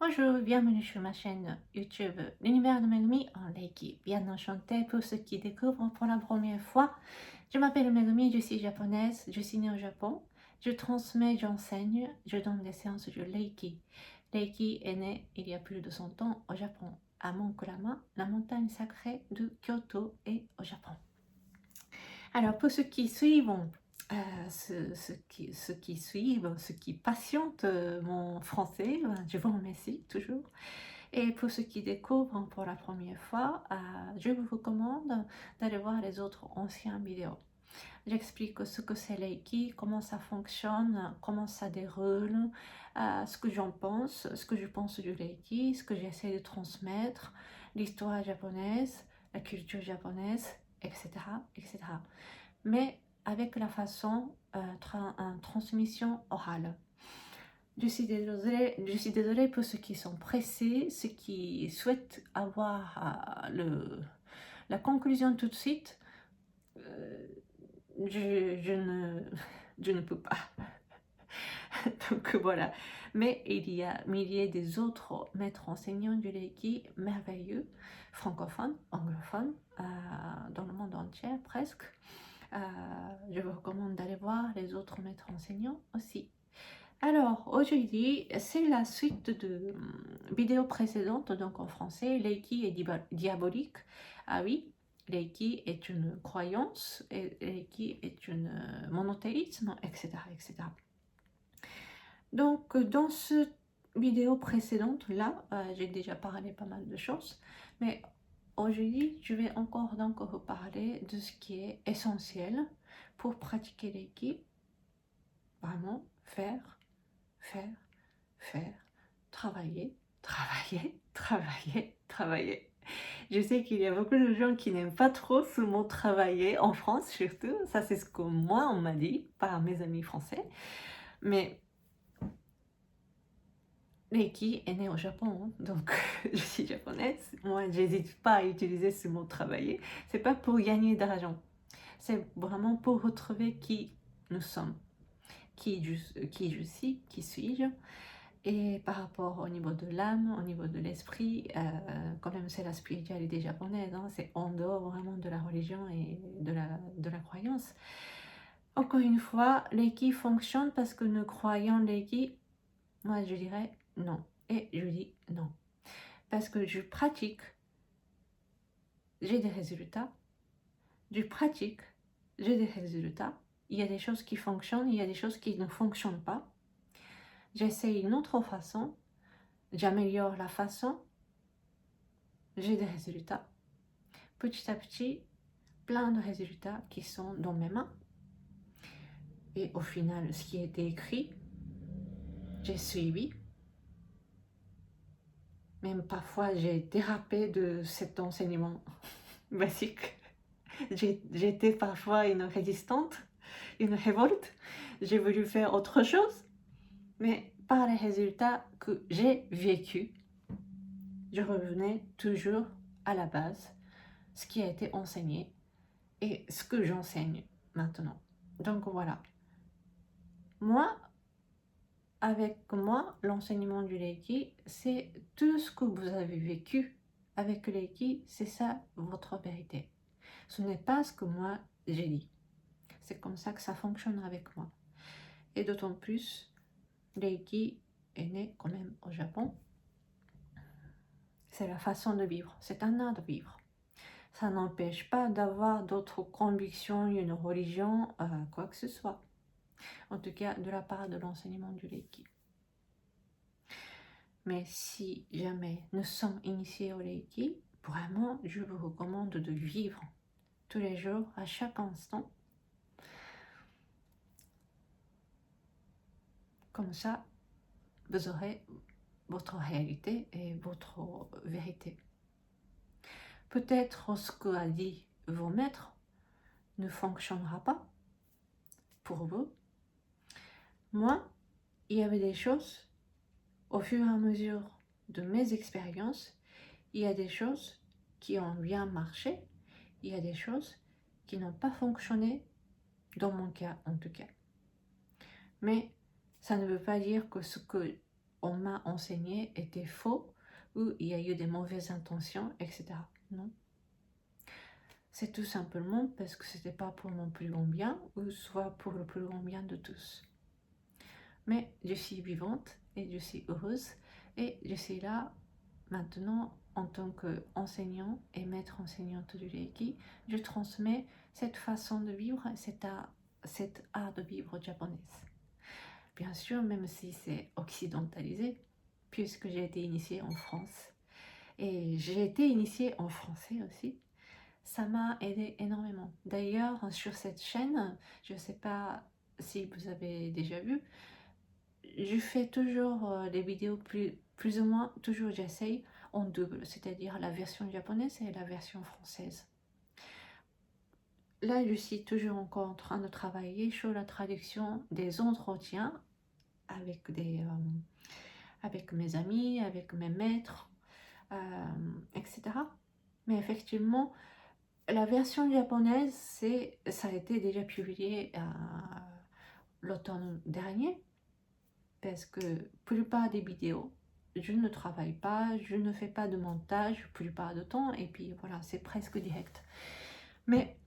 Bonjour, bienvenue sur ma chaîne YouTube L'univers de Megumi en Reiki. Bien enchanté pour ceux qui découvrent pour la première fois. Je m'appelle Megumi, je suis japonaise, je suis née au Japon. Je transmets, j'enseigne, je donne des séances de Reiki. Reiki est né il y a plus de 100 ans au Japon, à Mont Kurama, la montagne sacrée de Kyoto et au Japon. Alors pour ceux qui suivent, ceux qui patientent mon français, je vous remercie toujours. Et pour ceux qui découvrent pour la première fois, je vous recommande d'aller voir les autres anciennes vidéos. J'explique ce que c'est Reiki, comment ça fonctionne, comment ça déroule, ce que j'en pense, ce que je pense du Reiki, ce que j'essaie de transmettre, l'histoire japonaise, la culture japonaise, etc. etc. Mais avec la façon transmission orale. Je suis désolée pour ceux qui sont pressés, ceux qui souhaitent avoir la conclusion tout de suite. Je ne peux pas. Donc voilà. Mais il y a milliers des autres maîtres enseignants du Reiki merveilleux, francophones, anglophones, dans le monde entier presque. Je vous recommande d'aller voir les autres maîtres enseignants aussi. Alors, aujourd'hui, c'est la suite de vidéos précédentes, donc en français, Reiki est diabolique. Ah oui, Reiki est une croyance, et Reiki est un monothéisme, etc., etc. Donc, dans cette vidéo précédente, là, j'ai déjà parlé pas mal de choses, mais aujourd'hui, je vais encore donc reparler de ce qui est essentiel pour pratiquer Reiki. Vraiment, faire, travailler, travailler, travailler, travailler. Je sais qu'il y a beaucoup de gens qui n'aiment pas trop ce mot travailler, en France surtout. Ça, c'est ce que moi, on m'a dit par mes amis français. Mais Reiki est né au Japon, hein, donc je suis japonaise. Moi, j'hésite pas à utiliser ce mot travailler. C'est pas pour gagner d'argent. C'est vraiment pour retrouver qui nous sommes, qui je suis, qui suis-je. Et par rapport au niveau de l'âme, au niveau de l'esprit, quand même c'est la spiritualité japonaise, hein, c'est en dehors vraiment de la religion et de la croyance. Encore une fois, Reiki fonctionne parce que nous croyons Reiki. Moi je dirais non. Et je dis non. Parce que je pratique, j'ai des résultats. Je pratique, j'ai des résultats. Il y a des choses qui fonctionnent, il y a des choses qui ne fonctionnent pas. J'essaie une autre façon, j'améliore la façon, j'ai des résultats. Petit à petit, plein de résultats qui sont dans mes mains. Et au final, ce qui a été écrit, j'ai suivi. Même parfois, j'ai dérapé de cet enseignement basique. J'étais parfois une résistante, une révolte. J'ai voulu faire autre chose. Mais par les résultats que j'ai vécus, je revenais toujours à la base, ce qui a été enseigné et ce que j'enseigne maintenant. Donc voilà. Avec moi, l'enseignement du Reiki, c'est tout ce que vous avez vécu avec le Reiki, c'est ça votre vérité. Ce n'est pas ce que moi j'ai dit. C'est comme ça que ça fonctionne avec moi. Et d'autant plus, Reiki est né quand même au Japon. C'est la façon de vivre, c'est un art de vivre. Ça n'empêche pas d'avoir d'autres convictions, une religion, quoi que ce soit. En tout cas, de la part de l'enseignement du Reiki. Mais si jamais nous sommes initiés au Reiki, vraiment, je vous recommande de vivre tous les jours, à chaque instant. Comme ça, vous aurez votre réalité et votre vérité. Peut-être ce qu'a dit vos maîtres ne fonctionnera pas pour vous. Moi, il y avait des choses, au fur et à mesure de mes expériences, il y a des choses qui ont bien marché, il y a des choses qui n'ont pas fonctionné, dans mon cas en tout cas. Mais ça ne veut pas dire que ce que on m'a enseigné était faux, ou il y a eu des mauvaises intentions, etc. Non. C'est tout simplement parce que c'était pas pour mon plus grand bien, ou soit pour le plus grand bien de tous. Mais je suis vivante et je suis heureuse et je suis là maintenant en tant qu'enseignant et maître enseignante du Reiki. Je transmets cette façon de vivre, cet art de vivre japonaise. Bien sûr, même si c'est occidentalisé, puisque j'ai été initiée en France et j'ai été initiée en français aussi, ça m'a aidé énormément. D'ailleurs, sur cette chaîne, je ne sais pas si vous avez déjà vu, je fais toujours des vidéos plus ou moins, toujours j'essaye en double, c'est-à-dire la version japonaise et la version française. Là, je suis toujours encore en train de travailler sur la traduction des entretiens avec, avec mes amis, avec mes maîtres, etc. Mais effectivement, la version japonaise, ça a été déjà publié l'automne dernier, parce que la plupart des vidéos, je ne travaille pas, je ne fais pas de montage la plupart du temps, et puis voilà, c'est presque direct. Mais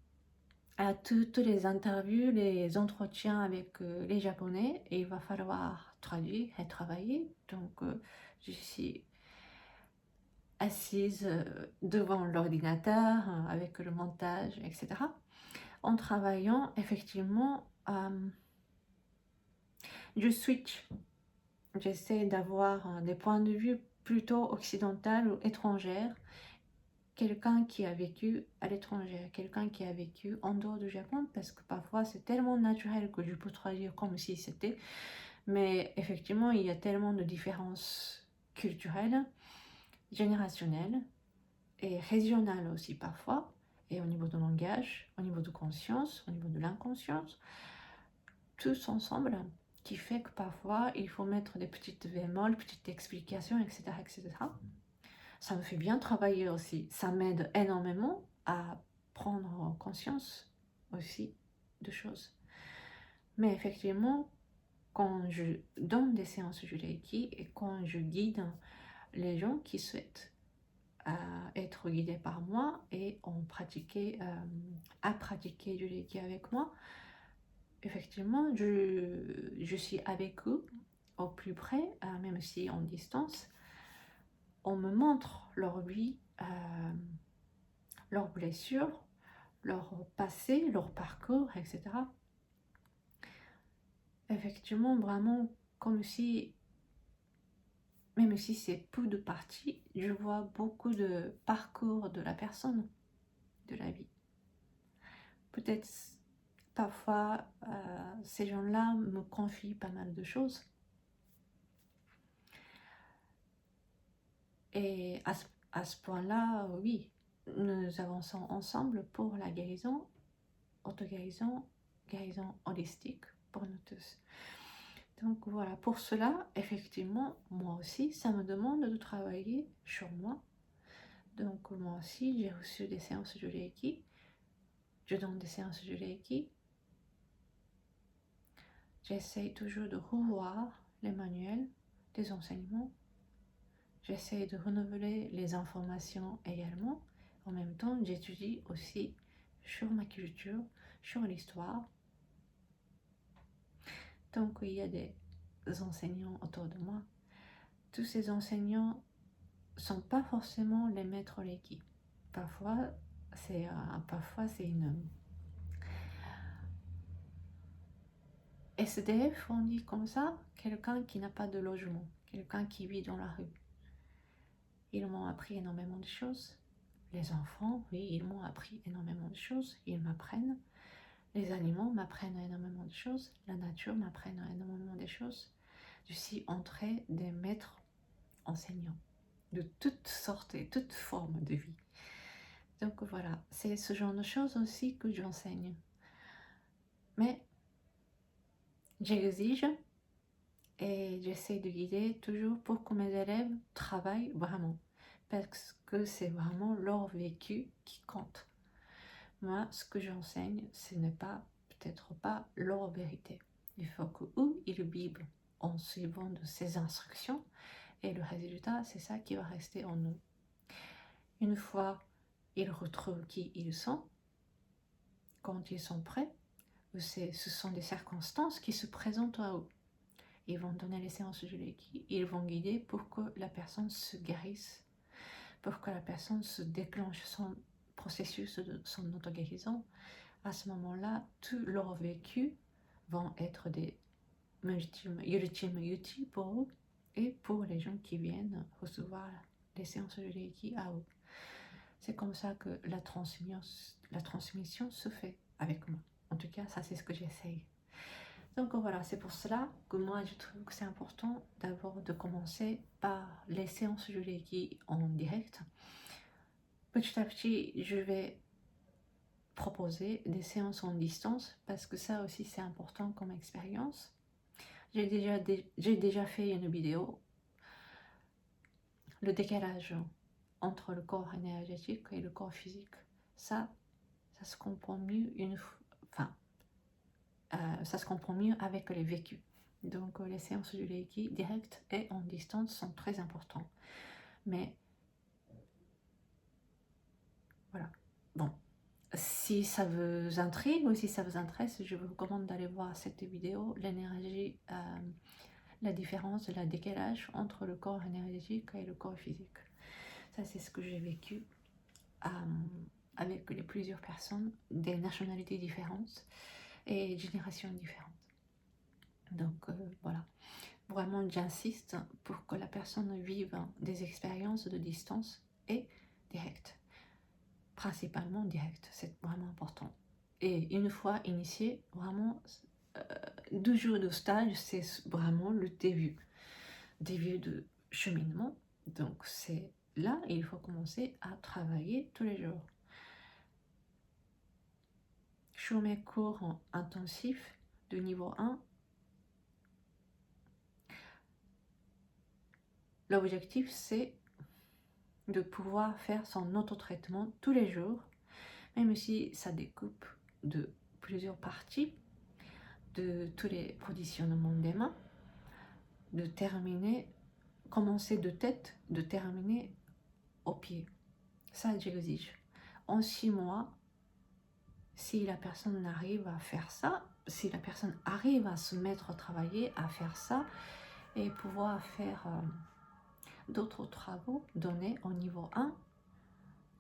à toutes les interviews, les entretiens avec les Japonais, il va falloir traduire et travailler. Donc, je suis assise devant l'ordinateur avec le montage, etc. En travaillant, effectivement, je switch. J'essaie d'avoir des points de vue plutôt occidentaux ou étrangers. Quelqu'un qui a vécu à l'étranger, quelqu'un qui a vécu en dehors du Japon, parce que parfois c'est tellement naturel que je peux traduire comme si c'était, mais effectivement il y a tellement de différences culturelles, générationnelles et régionales aussi parfois, et au niveau de langage, au niveau de conscience, au niveau de l'inconscience, tous ensemble, qui fait que parfois il faut mettre des petites bémols, petites explications, etc., etc. Ça me fait bien travailler aussi. Ça m'aide énormément à prendre conscience aussi de choses. Mais effectivement, quand je donne des séances de Reiki et quand je guide les gens qui souhaitent être guidés par moi et à pratiquer du Reiki avec moi, effectivement, je suis avec eux au plus près, même si en distance. On me montre leur vie, leurs blessures, leur passé, leur parcours, etc. Effectivement, vraiment, comme si, même si c'est peu de parties, je vois beaucoup de parcours de la personne, de la vie. Peut-être, parfois, ces gens-là me confient pas mal de choses. Et à ce point-là, oui, nous avançons ensemble pour la guérison, auto-guérison, guérison holistique pour nous tous. Donc voilà, pour cela, effectivement, moi aussi, ça me demande de travailler sur moi. Donc moi aussi, j'ai reçu des séances de Reiki. Je donne des séances de Reiki. J'essaye toujours de revoir les manuels des enseignements. J'essaye de renouveler les informations également. En même temps, j'étudie aussi sur ma culture, sur l'histoire. Donc il y a des enseignants autour de moi. Tous ces enseignants sont pas forcément les maîtres Reiki. Parfois, c'est une SDF, on dit comme ça, quelqu'un qui n'a pas de logement, quelqu'un qui vit dans la rue. Ils m'ont appris énormément de choses. Les enfants, oui, ils m'ont appris énormément de choses. Ils m'apprennent. Les animaux m'apprennent énormément de choses. La nature m'apprend énormément de choses. Je suis entrée des maîtres enseignants de toutes sortes et toutes formes de vie. Donc voilà, c'est ce genre de choses aussi que j'enseigne. Mais j'exige et j'essaie de guider toujours pour que mes élèves travaillent vraiment. Parce que c'est vraiment leur vécu qui compte. Moi, ce que j'enseigne, ce n'est pas, peut-être pas leur vérité. Il faut qu'eux, ils vivent en suivant de ces instructions. Et le résultat, c'est ça qui va rester en nous. Une fois ils retrouvent qui ils sont, quand ils sont prêts, ce sont des circonstances qui se présentent à eux. Ils vont donner les séances de Reiki, ils vont guider pour que la personne se guérisse, pour que la personne se déclenche son processus de son auto-guérison. À ce moment-là, tout leur vécu vont être des ultimes outils pour eux et pour les gens qui viennent recevoir les séances de Reiki à eux. C'est comme ça que la transmission se fait avec moi. En tout cas, ça c'est ce que j'essaye. Donc voilà, c'est pour cela que moi je trouve que c'est important d'abord de commencer par les séances de Reiki en direct. Petit à petit, je vais proposer des séances en distance parce que ça aussi c'est important comme expérience. J'ai déjà fait une vidéo, le décalage entre le corps énergétique et le corps physique. Ça se comprend mieux ça se comprend mieux avec les vécus. Donc les séances du Reiki direct et en distance sont très importantes. Mais voilà. Bon, si ça vous intrigue ou si ça vous intéresse, je vous recommande d'aller voir cette vidéo, l'énergie, la différence, le décalage entre le corps énergétique et le corps physique. Ça, c'est ce que j'ai vécu avec plusieurs personnes, des nationalités différentes et générations différentes. Donc voilà, vraiment j'insiste pour que la personne vive des expériences de distance et direct, principalement direct, c'est vraiment important. Et une fois initié, vraiment 2 jours de stage, c'est vraiment le début de cheminement. Donc c'est là, il faut commencer à travailler tous les jours. Sur mes cours intensifs de niveau 1, l'objectif c'est de pouvoir faire son autotraitement tous les jours, même si ça découpe de plusieurs parties, de tous les positionnements des mains, de terminer, commencer de tête, de terminer au pied. Ça, j'exige. En 6 mois, si la personne arrive à faire ça, si la personne arrive à se mettre à travailler, à faire ça, et pouvoir faire d'autres travaux donnés au niveau 1,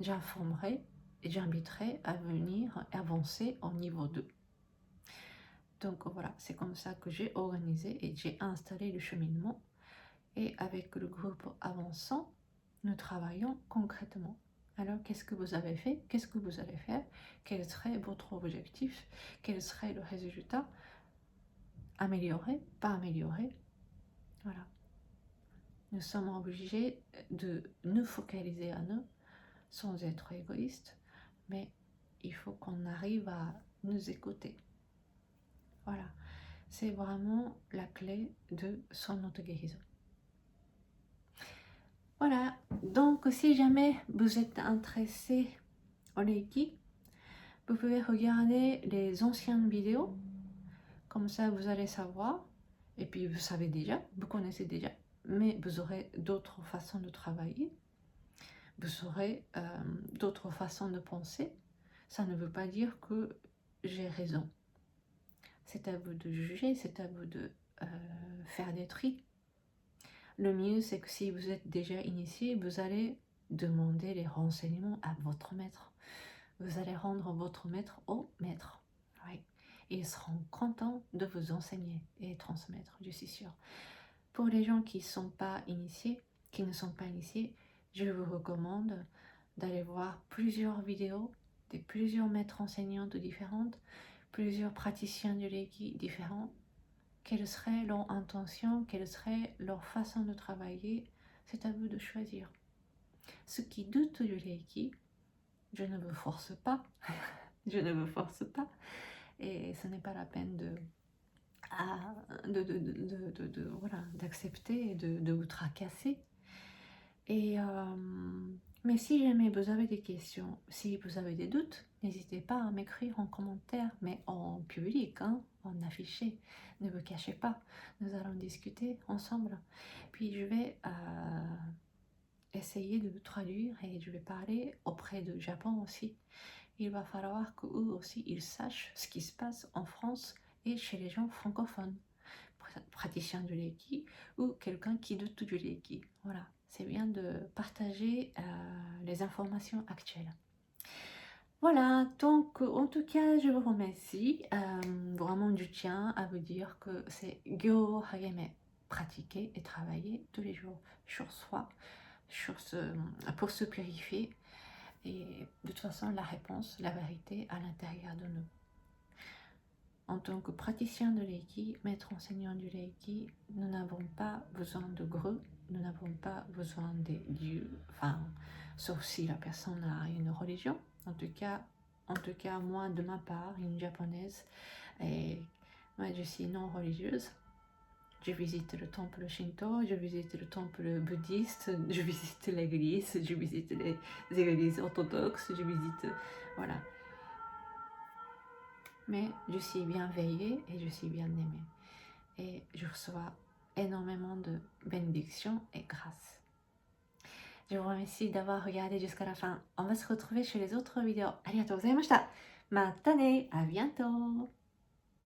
j'informerai et j'inviterai à venir avancer au niveau 2. Donc voilà, c'est comme ça que j'ai organisé et j'ai installé le cheminement. Et avec le groupe avançant, nous travaillons concrètement. Alors, qu'est-ce que vous avez fait? Qu'est-ce que vous allez faire? Quel serait votre objectif? Quel serait le résultat? Améliorer? Pas améliorer? Voilà. Nous sommes obligés de nous focaliser à nous sans être égoïste, mais il faut qu'on arrive à nous écouter. Voilà. C'est vraiment la clé de son auto-guérison. Voilà, donc si jamais vous êtes intéressé au Reiki, vous pouvez regarder les anciennes vidéos, comme ça vous allez savoir, et puis vous savez déjà, vous connaissez déjà, mais vous aurez d'autres façons de travailler, vous aurez d'autres façons de penser. Ça ne veut pas dire que j'ai raison. C'est à vous de juger, c'est à vous de faire des tris. Le mieux, c'est que si vous êtes déjà initié, vous allez demander les renseignements à votre maître. Vous allez rendre votre maître au maître. Oui. Et ils seront contents de vous enseigner et transmettre, je suis sûre. Pour les gens qui ne sont pas initiés, je vous recommande d'aller voir plusieurs vidéos de plusieurs maîtres enseignants différentes, plusieurs praticiens de Reiki différents. Quelle serait leur intention, quelle serait leur façon de travailler, c'est à vous de choisir. Ceux qui doutent du Reiki, je ne vous force pas, je ne vous force pas, et ce n'est pas la peine d'accepter et de vous tracasser. Et Mais si jamais vous avez des questions, si vous avez des doutes, n'hésitez pas à m'écrire en commentaire, mais en public, hein, en affiché. Ne vous cachez pas. Nous allons discuter ensemble. Puis je vais essayer de traduire et je vais parler auprès du Japon aussi. Il va falloir qu'eux aussi ils sachent ce qui se passe en France et chez les gens francophones, praticiens du Reiki ou quelqu'un qui doute du Reiki. Voilà, c'est bien de partager les informations actuelles. Voilà, donc en tout cas, je vous remercie vraiment du tien à vous dire que c'est Gyo Hageme, pratiquer et travailler tous les jours sur soi, pour se purifier. Et de toute façon, la réponse, la vérité à l'intérieur de nous. En tant que praticien de Reiki, maître enseignant du Reiki, nous n'avons pas besoin de greux, nous n'avons pas besoin des dieux, enfin, sauf si la personne a une religion. En tout cas, moi, de ma part, une japonaise, et moi, je suis non religieuse. Je visite le temple Shinto, je visite le temple bouddhiste, je visite l'église, je visite les églises orthodoxes, je visite... Voilà. Mais je suis bien veillée et je suis bien aimée. Et je reçois énormément de bénédictions et grâces. Je vous remercie d'avoir regardé jusqu'à la fin. On va se retrouver chez les autres vidéos. Arigatou gozaimashita. Mata ne, à bientôt.